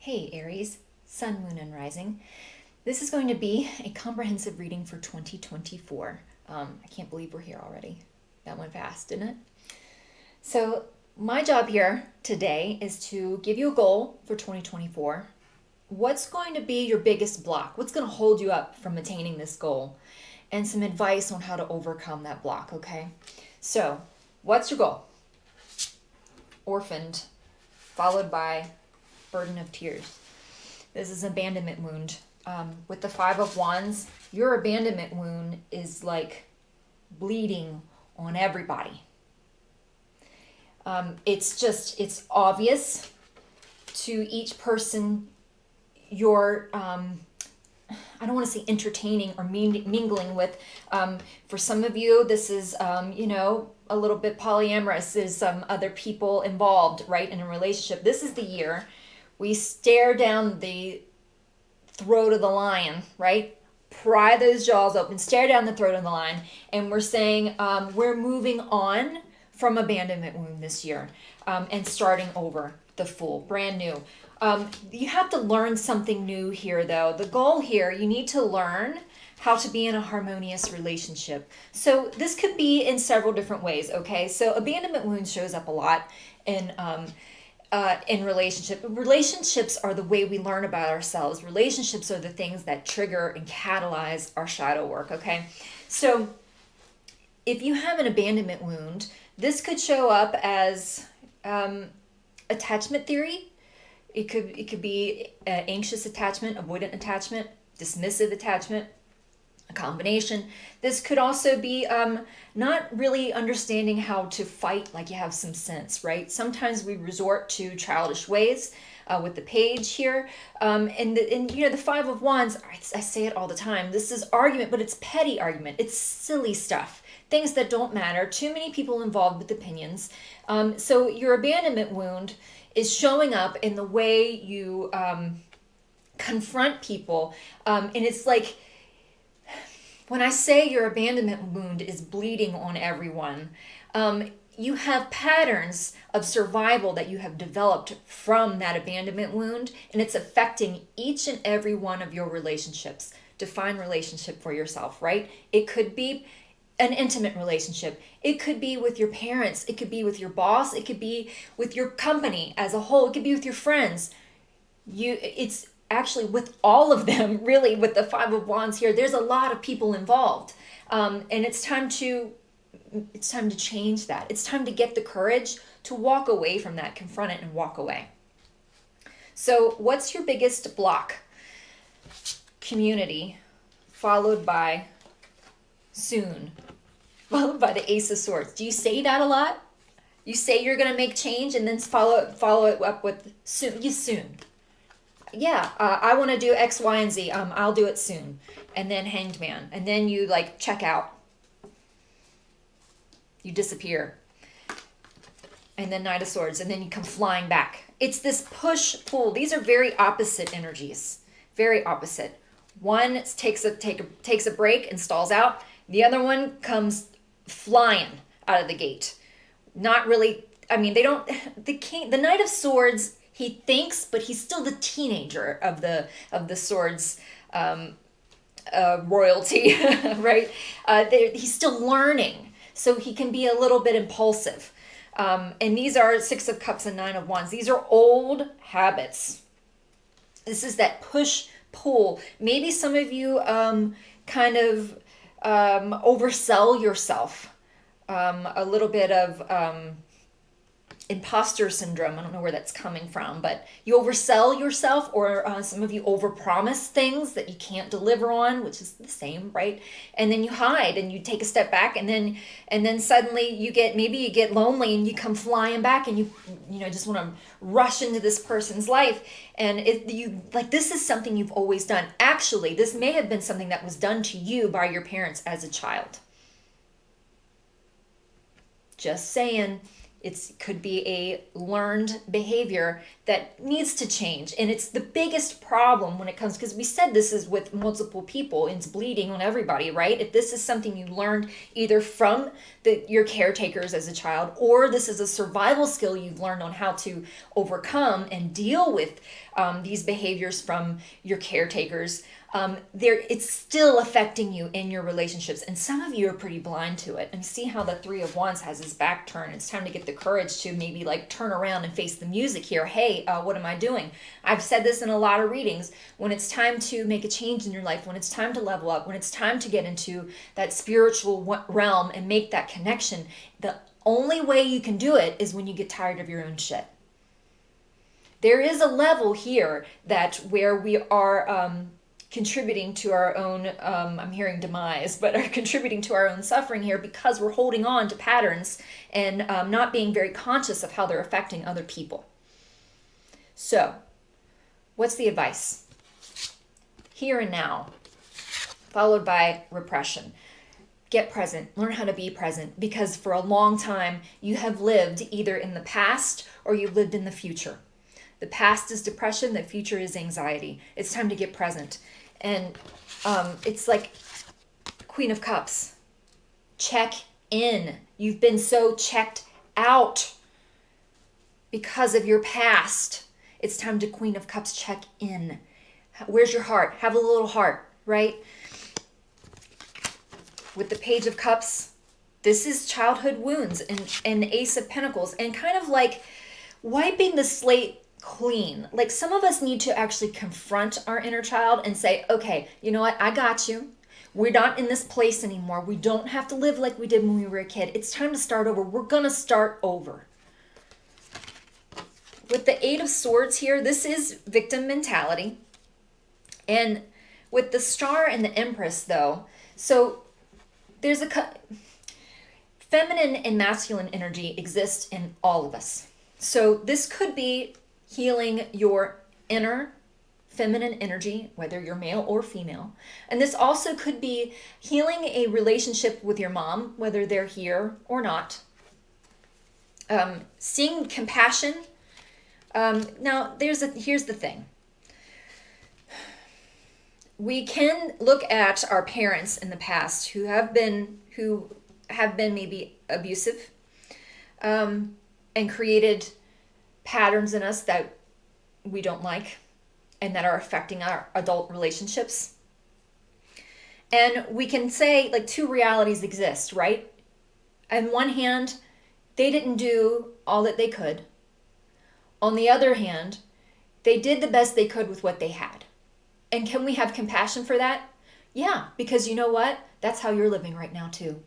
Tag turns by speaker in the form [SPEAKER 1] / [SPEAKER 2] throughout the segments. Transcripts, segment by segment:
[SPEAKER 1] Hey Aries, Sun, Moon, and Rising. This is going to be a comprehensive reading for 2024. I can't believe we're here already. That went fast, didn't it? So, my job here today is to give you a goal for 2024. What's going to be your biggest block? What's going to hold you up from attaining this goal? And some advice on how to overcome that block, okay? So, what's your goal? Orphaned, followed by burden of tears. This is an abandonment wound. With the Five of Wands, your abandonment wound is like bleeding on everybody. It's obvious to each person. You're, I don't want to say entertaining or mingling with. For some of you, this is, a little bit polyamorous. There's some other people involved, right, in a relationship. This is the year we stare down the throat of the lion, right? Pry those jaws open, stare down the throat of the lion, and we're saying we're moving on from abandonment wound this year and starting over the Fool, brand new. You have to learn something new here, though. The goal here, you need to learn how to be in a harmonious relationship. So this could be in several different ways, okay? So abandonment wound shows up a lot in relationship. Relationships are the way we learn about ourselves. Relationships are the things that trigger and catalyze our shadow work, okay? So if you have an abandonment wound, this could show up as attachment theory. It could be anxious attachment, avoidant attachment, dismissive attachment, a combination. This could also be not really understanding how to fight like you have some sense, right? Sometimes we resort to childish ways with the page here. And the Five of Wands, I say it all the time, this is argument, but it's petty argument. It's silly stuff. Things that don't matter. Too many people involved with opinions. So your abandonment wound is showing up in the way you confront people. And it's like, when I say your abandonment wound is bleeding on everyone, you have patterns of survival that you have developed from that abandonment wound, and it's affecting each and every one of your relationships. Define relationship for yourself, right? It could be an intimate relationship. It could be with your parents. It could be with your boss. It could be with your company as a whole. It could be with your friends. It's actually with all of them, really. With the Five of Wands here, there's a lot of people involved, and it's time to change that. It's time to get the courage to walk away from that, confront it, and walk away. So what's your biggest block? Community, followed by soon, followed by the Ace of Swords. Do you say that a lot? You say you're going to make change and then follow it up with soon. Soon. Yeah, I want to do X, Y, and Z. I'll do it soon. And then Hanged Man. And then you check out. You disappear. And then Knight of Swords. And then you come flying back. It's this push-pull. These are very opposite energies. Very opposite. One takes a break and stalls out. The other one comes flying out of the gate. Not really, the Knight of Swords, he thinks, but he's still the teenager of the swords royalty, right? He's still learning, so he can be a little bit impulsive. And these are Six of Cups and Nine of Wands. These are old habits. This is that push-pull. Maybe some of you kind of oversell yourself. A little bit of imposter syndrome. I don't know where that's coming from, but you oversell yourself, or some of you overpromise things that you can't deliver on, which is the same, right? And then you hide and you take a step back, and then suddenly you get lonely and you come flying back, and you just want to rush into this person's life, and this is something you've always done. Actually, this may have been something that was done to you by your parents as a child. Just saying. It could be a learned behavior that needs to change. And it's the biggest problem when it comes, because we said this is with multiple people, it's bleeding on everybody, right? If this is something you learned either from your caretakers as a child, or this is a survival skill you've learned on how to overcome and deal with these behaviors from your caretakers, it's still affecting you in your relationships. And some of you are pretty blind to it. And see how the Three of Wands has his back turned. It's time to get the courage to maybe like turn around and face the music here. Hey, what am I doing? I've said this in a lot of readings. When it's time to make a change in your life, when it's time to level up, when it's time to get into that spiritual realm and make that connection, the only way you can do it is when you get tired of your own shit. There is a level here that where we are contributing to our own, I'm hearing demise, but are contributing to our own suffering here because we're holding on to patterns and not being very conscious of how they're affecting other people. So, what's the advice? Here and now, followed by repression. Get present. Learn how to be present, because for a long time you have lived either in the past or you've lived in the future. The past is depression, the future is anxiety. It's time to get present. And it's like Queen of Cups. Check in. You've been so checked out because of your past. It's time to Queen of Cups check in. Where's your heart? Have a little heart, right? With the Page of Cups, this is childhood wounds and Ace of Pentacles, and kind of like wiping the slate clean. Like some of us need to actually confront our inner child and say, okay, you know what? I got you. We're not in this place anymore. We don't have to live like we did when we were a kid. It's time to start over. We're going to start over. With the Eight of Swords here, this is victim mentality. And with the Star and the Empress though, so there's feminine and masculine energy exists in all of us. So this could be healing your inner feminine energy, whether you're male or female. And this also could be healing a relationship with your mom, whether they're here or not. Seeing compassion. Now, here's the thing. We can look at our parents in the past who have been maybe abusive, and created patterns in us that we don't like and that are affecting our adult relationships. And we can say like two realities exist, right? On one hand, they didn't do all that they could. On the other hand, they did the best they could with what they had. And can we have compassion for that? Yeah, because you know what? That's how you're living right now too.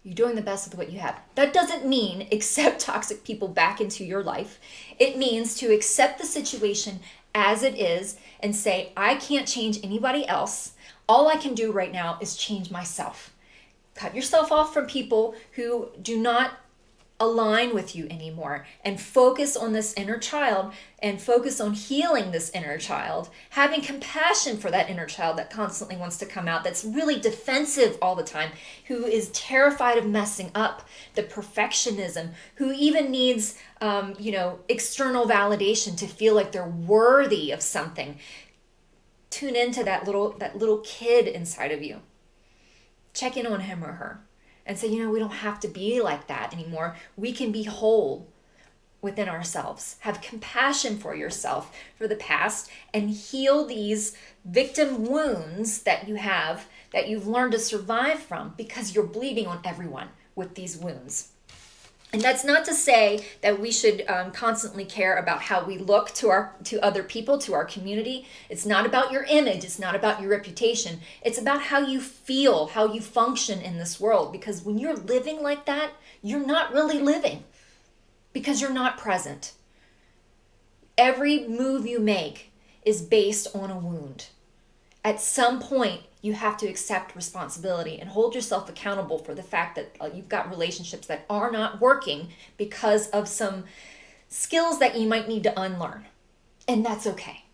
[SPEAKER 1] You're doing the best with what you have. That doesn't mean accept toxic people back into your life. It means to accept the situation as it is and say, I can't change anybody else. All I can do right now is change myself. Cut yourself off from people who do not align with you anymore, and focus on this inner child and focus on healing this inner child, having compassion for that inner child that constantly wants to come out, that's really defensive all the time, who is terrified of messing up, the perfectionism, who even needs external validation to feel like they're worthy of something. Tune into that little kid inside of you. Check in on him or her. And say, we don't have to be like that anymore. We can be whole within ourselves. Have compassion for yourself, for the past, and heal these victim wounds that you have, that you've learned to survive from, because you're bleeding on everyone with these wounds. And that's not to say that we should constantly care about how we look to other people, to our community. It's not about your image. It's not about your reputation. It's about how you feel, how you function in this world. Because when you're living like that, you're not really living, because you're not present. Every move you make is based on a wound. At some point, you have to accept responsibility and hold yourself accountable for the fact that you've got relationships that are not working because of some skills that you might need to unlearn. And that's okay.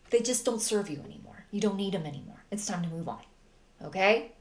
[SPEAKER 1] They just don't serve you anymore. You don't need them anymore. It's time to move on. Okay?